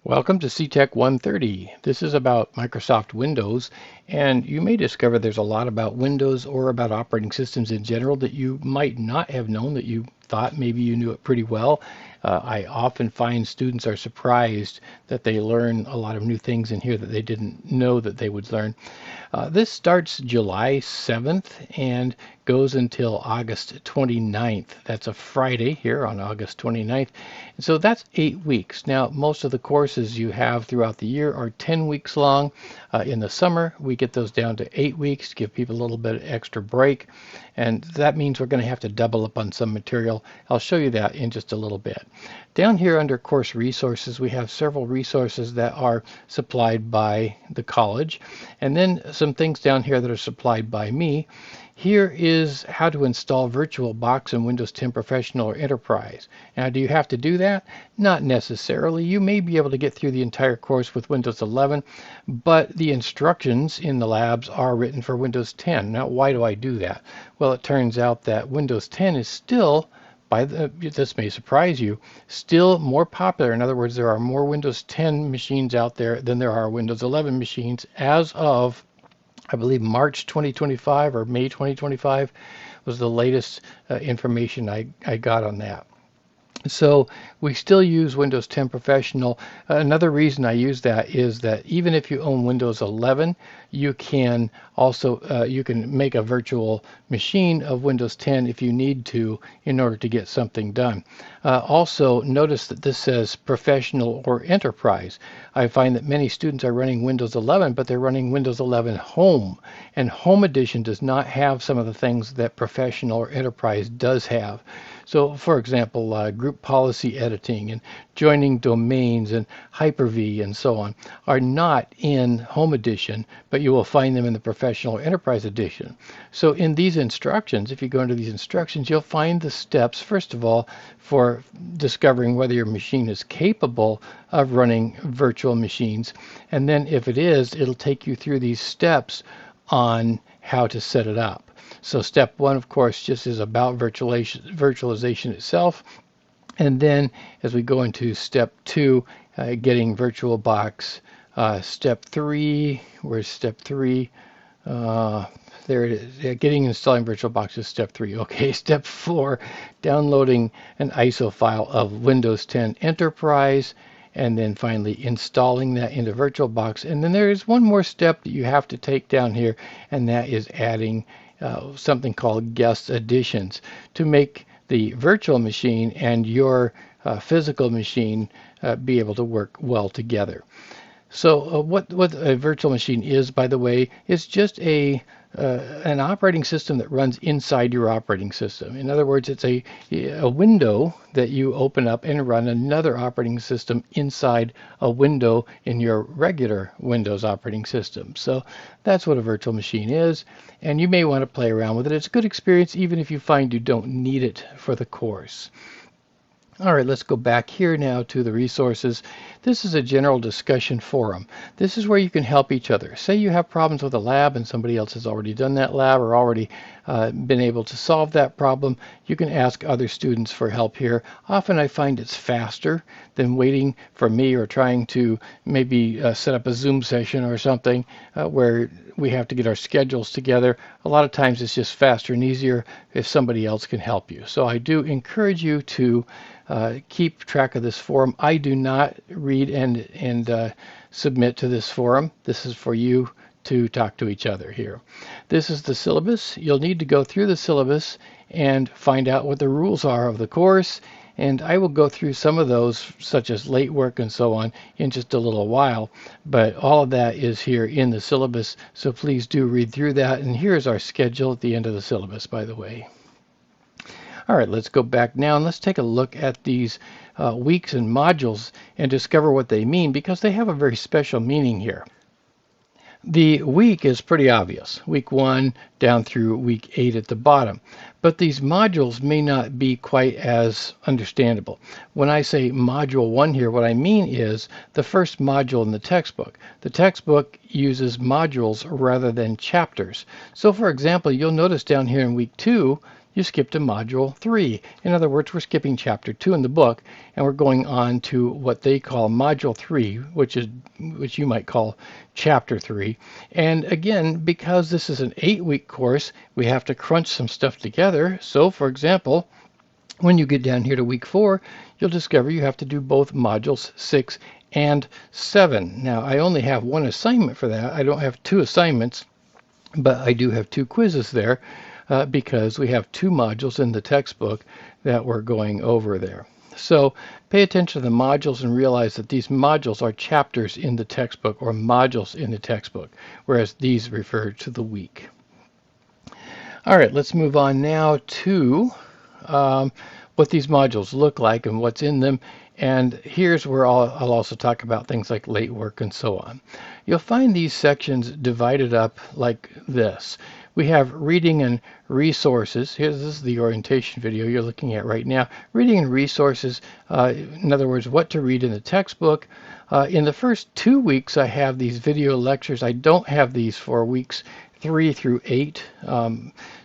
Welcome to CTech 130. This is about Microsoft Windows, and you may discover there's a lot about Windows or about operating systems in general that you might not have known that you thought maybe you knew it pretty well. I often find students are surprised that they learn a lot of new things in here that they didn't know that they would learn. This starts July 7th and goes until August 29th. That's a Friday here on August 29th. And so that's 8 weeks. Now, most of the courses you have throughout the year are 10 weeks long. In the summer, we get those down to 8 weeks to give people a little bit of extra break. And that means we're going to have to double up on some material. I'll show you that in just a little bit. Down here under course resources, we have several resources that are supplied by the college. And then some things down here that are supplied by me. Here is how to install VirtualBox in Windows 10 Professional or Enterprise. Now, do you have to do that? Not necessarily. You may be able to get through the entire course with Windows 11, but the instructions in the labs are written for Windows 10. Now, why do I do that? Well, it turns out that Windows 10 is still, this may surprise you, still more popular. In other words, there are more Windows 10 machines out there than there are Windows 11 machines as of, I believe, March 2025 or May 2025 was the latest information I got on that. So we still use Windows 10 Professional. Another reason I use that is that even if you own Windows 11, you can also you can make a virtual machine of Windows 10 if you need to in order to get something done. Also, notice that this says Professional or Enterprise. I find that many students are running Windows 11, but they're running Windows 11 Home, and Home Edition does not have some of the things that Professional or Enterprise does have. So, for example, group policy editing and joining domains and Hyper-V and so on are not in Home Edition, but you will find them in the Professional or Enterprise Edition. So in these instructions, if you go into these instructions, you'll find the steps, first of all, for discovering whether your machine is capable of running virtual machines. And then if it is, it'll take you through these steps on how to set it up. So step one, of course, just is about virtualization itself. And then as we go into step two, getting VirtualBox, step three, where's step three? There it is. Yeah, getting and installing VirtualBox is step three. Okay, step four, downloading an ISO file of Windows 10 Enterprise, and then finally installing that into VirtualBox. And then there is one more step that you have to take down here, and that is adding something called guest additions to make the virtual machine and your physical machine be able to work well together. So what a virtual machine is, by the way, is just an operating system that runs inside your operating system. In other words, it's a window that you open up and run another operating system inside a window in your regular Windows operating system. So that's what a virtual machine is, and you may want to play around with it. It's a good experience even if you find you don't need it for the course. All right, let's go back here now to the resources. This is a general discussion forum. This is where you can help each other. Say you have problems with a lab and somebody else has already done that lab or already been able to solve that problem. You can ask other students for help here. Often I find it's faster than waiting for me or trying to maybe set up a Zoom session or something where we have to get our schedules together. A lot of times it's just faster and easier if somebody else can help you. So I do encourage you to keep track of this forum. I do not read and submit to this forum. This is for you to talk to each other here. This is the syllabus. You'll need to go through the syllabus and find out what the rules are of the course. And I will go through some of those, such as late work and so on, in just a little while. But all of that is here in the syllabus, so please do read through that. And here's our schedule at the end of the syllabus, by the way. All right, let's go back now and let's take a look at these weeks and modules and discover what they mean, because they have a very special meaning here. The week is pretty obvious, week 1 down through week 8 at the bottom, but these modules may not be quite as understandable. When I say module 1 here, what I mean is the first module in the textbook. The textbook uses modules rather than chapters. So for example, you'll notice down here in week 2 you skip to Module 3. In other words, we're skipping Chapter 2 in the book, and we're going on to what they call Module 3, which you might call Chapter 3. And again, because this is an 8-week course, we have to crunch some stuff together. So, for example, when you get down here to week 4, you'll discover you have to do both modules 6 and 7. Now, I only have one assignment for that. I don't have 2 assignments, but I do have 2 quizzes there because we have 2 modules in the textbook that we're going over there. So pay attention to the modules and realize that these modules are chapters in the textbook or modules in the textbook, whereas these refer to the week. All right, let's move on now to what these modules look like and what's in them. And here's where I'll also talk about things like late work and so on. You'll find these sections divided up like this. We have reading and resources. This is the orientation video you're looking at right now. Reading and resources, in other words, what to read in the textbook. In the first 2 weeks, I have these video lectures. I don't have these for weeks 3 through 8.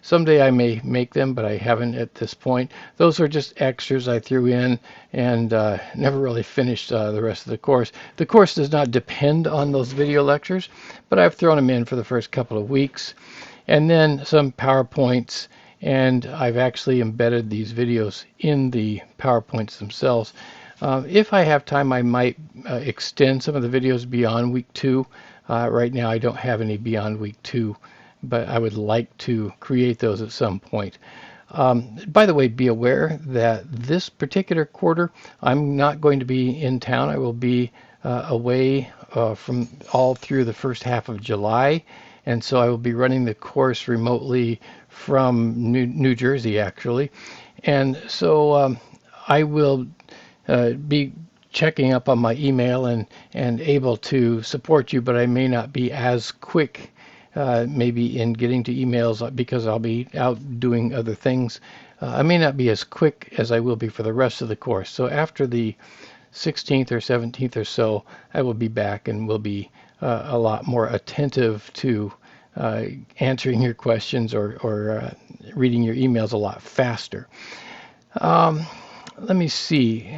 Someday I may make them, but I haven't at this point. Those are just extras I threw in and never really finished the rest of the course. The course does not depend on those video lectures, but I've thrown them in for the first couple of weeks. And then some PowerPoints, and I've actually embedded these videos in the PowerPoints themselves. If I have time, I might extend some of the videos beyond week 2. Right now I don't have any beyond week 2, but I would like to create those at some point. By the way, be aware that this particular quarter I'm not going to be in town. I will be away from all through the first half of July, and so I will be running the course remotely from New Jersey actually. And so I will be checking up on my email and able to support you, but I may not be as quick maybe in getting to emails because I'll be out doing other things. I may not be as quick as I will be for the rest of the course. So after the 16th or 17th or so, I will be back and will be a lot more attentive to answering your questions or reading your emails a lot faster. Let me see.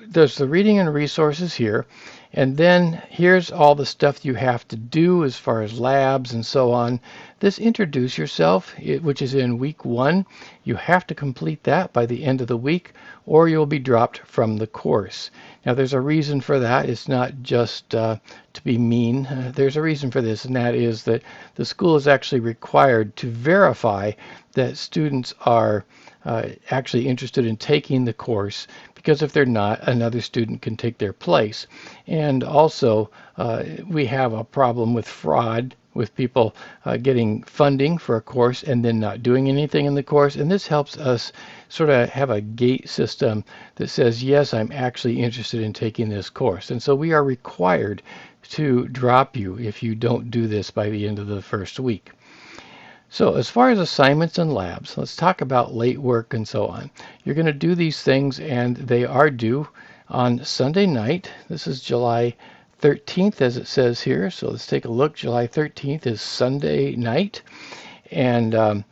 There's the reading and resources here, and then here's all the stuff you have to do as far as labs and so on. This introduce yourself, which is in week 1. You have to complete that by the end of the week, or you'll be dropped from the course. Now there's a reason for that. It's not just to be mean. There's a reason for this, and that is that the school is actually required to verify that students are actually interested in taking the course, because if they're not, another student can take their place. And also we have a problem with fraud, with people getting funding for a course and then not doing anything in the course. And this helps us sort of have a gate system that says, yes, I'm actually interested in taking this course. And so we are required to drop you if you don't do this by the end of the first week. So as far as assignments and labs, let's talk about late work and so on. You're going to do these things, and they are due on Sunday night. This is July 13th, as it says here. So let's take a look. July 13th is Sunday night, and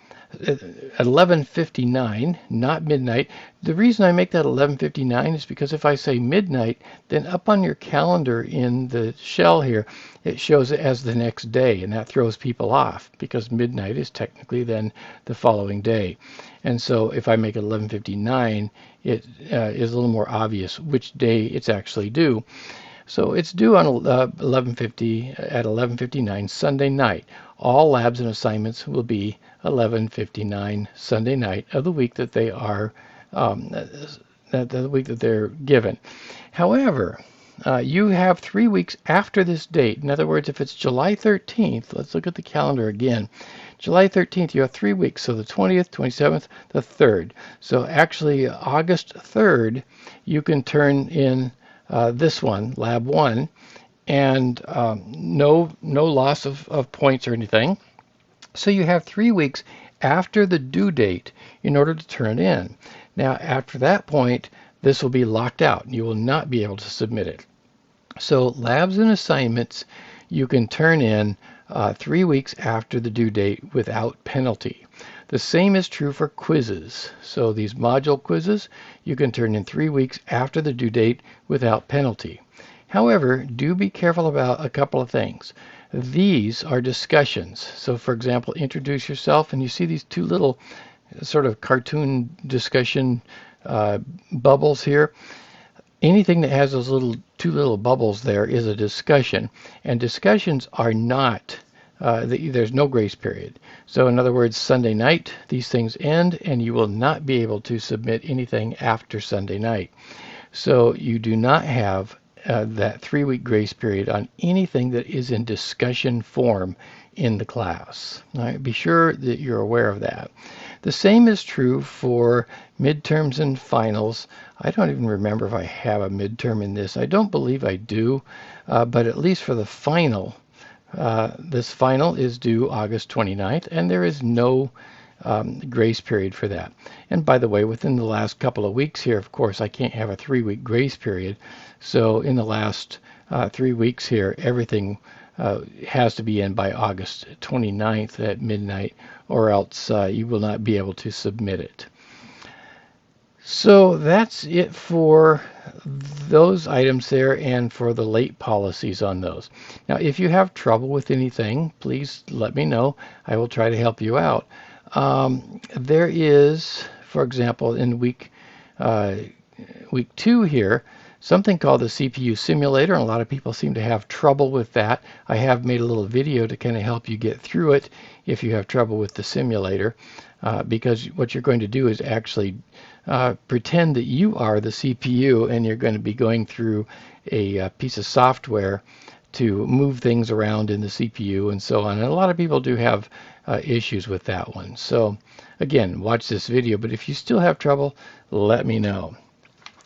at 11:59, not midnight. The reason I make that 11:59 is because if I say midnight, then up on your calendar in the shell here, it shows it as the next day, and that throws people off because midnight is technically then the following day. And so if I make it 11:59, it is a little more obvious which day it's actually due. So it's due on 11:59 Sunday night. All labs and assignments will be 11:59 Sunday night of the week that they are the week that they're given. However, you have 3 weeks after this date. In other words, if it's July 13th, let's look at the calendar again. July 13th, you have 3 weeks. So the 20th, 27th, the 3rd. So actually August 3rd, you can turn in this one, Lab 1, and no loss of points or anything. So you have 3 weeks after the due date in order to turn it in. Now, after that point, this will be locked out. You will not be able to submit it. So labs and assignments you can turn in 3 weeks after the due date without penalty. The same is true for quizzes. So these module quizzes you can turn in 3 weeks after the due date without penalty. However, do be careful about a couple of things. These are discussions. So for example, introduce yourself, and you see these two little sort of cartoon discussion bubbles here. Anything that has those two little bubbles there is a discussion, and discussions are not there's no grace period. So in other words, Sunday night these things end, and you will not be able to submit anything after Sunday night. So you do not have that 3-week grace period on anything that is in discussion form in the class. All right, be sure that you're aware of that. The same is true for midterms and finals. I don't even remember if I have a midterm in this. I don't believe I do, but at least for the final, this final is due August 29th, and there is no grace period for that. And by the way, within the last couple of weeks here, of course, I can't have a 3-week grace period. So in the last 3 weeks here, everything has to be in by August 29th at midnight, or else you will not be able to submit it. So that's it for those items there and for the late policies on those. Now, if you have trouble with anything, please let me know. I will try to help you out. There is, for example, in week 2 here, something called the CPU simulator, and a lot of people seem to have trouble with that. I have made a little video to kind of help you get through it if you have trouble with the simulator, because what you're going to do is actually pretend that you are the CPU, and you're going to be going through a piece of software to move things around in the CPU and so on. And a lot of people do have issues with that one. So again, watch this video, but if you still have trouble, let me know.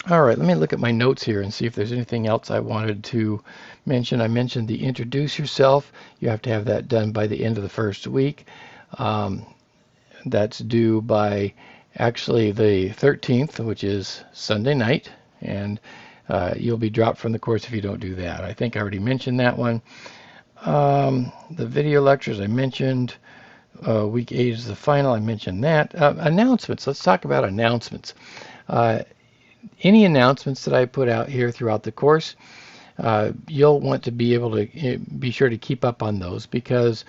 All right, let me look at my notes here and see if there's anything else I wanted to mention. I mentioned the introduce yourself. You have to have that done by the end of the first week. That's due by actually the 13th, which is Sunday night, and you'll be dropped from the course if you don't do that. I think I already mentioned that one. The video lectures I mentioned. Week 8 is the final. I mentioned that. Announcements. Let's talk about announcements. Any announcements that I put out here throughout the course, you'll want to be able to be sure to keep up on those, because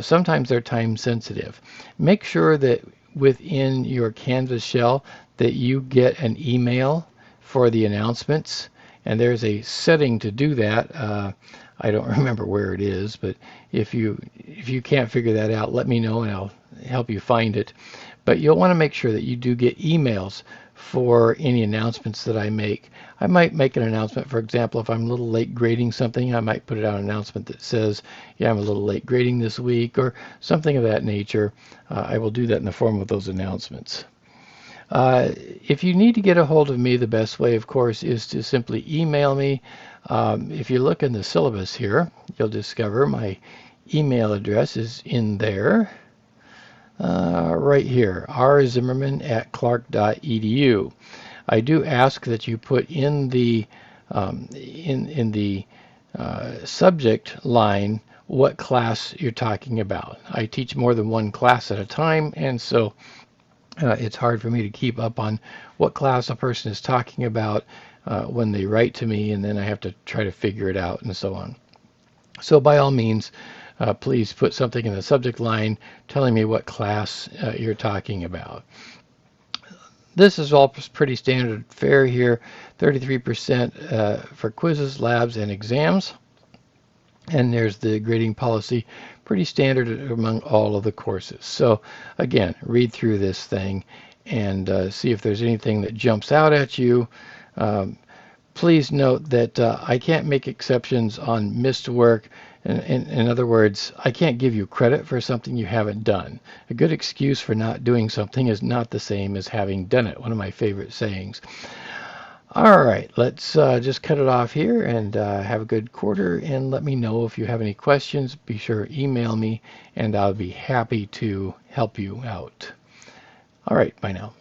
sometimes they're time sensitive. Make sure that within your Canvas shell that you get an email for the announcements, and there's a setting to do that. I don't remember where it is, but if you can't figure that out, let me know and I'll help you find it. But you'll want to make sure that you do get emails for any announcements that I make. I might make an announcement, for example, if I'm a little late grading something, I might put out an announcement that says, yeah, I'm a little late grading this week, or something of that nature. I will do that in the form of those announcements. If you need to get a hold of me, the best way, of course, is to simply email me. If you look in the syllabus here, you'll discover my email address is in there. Right here, rzimmerman@clark.edu. I do ask that you put in the subject line what class you're talking about. I teach more than one class at a time, and so it's hard for me to keep up on what class a person is talking about when they write to me, and then I have to try to figure it out and so on. So by all means, please put something in the subject line telling me what class you're talking about. This is all pretty standard fare here, 33% for quizzes, labs, and exams. And there's the grading policy, pretty standard among all of the courses. So again, read through this thing and see if there's anything that jumps out at you. Please note that I can't make exceptions on missed work. In other words, I can't give you credit for something you haven't done. A good excuse for not doing something is not the same as having done it. One of my favorite sayings. All right, let's just cut it off here and have a good quarter, and let me know if you have any questions. Be sure to email me and I'll be happy to help you out. All right, bye now.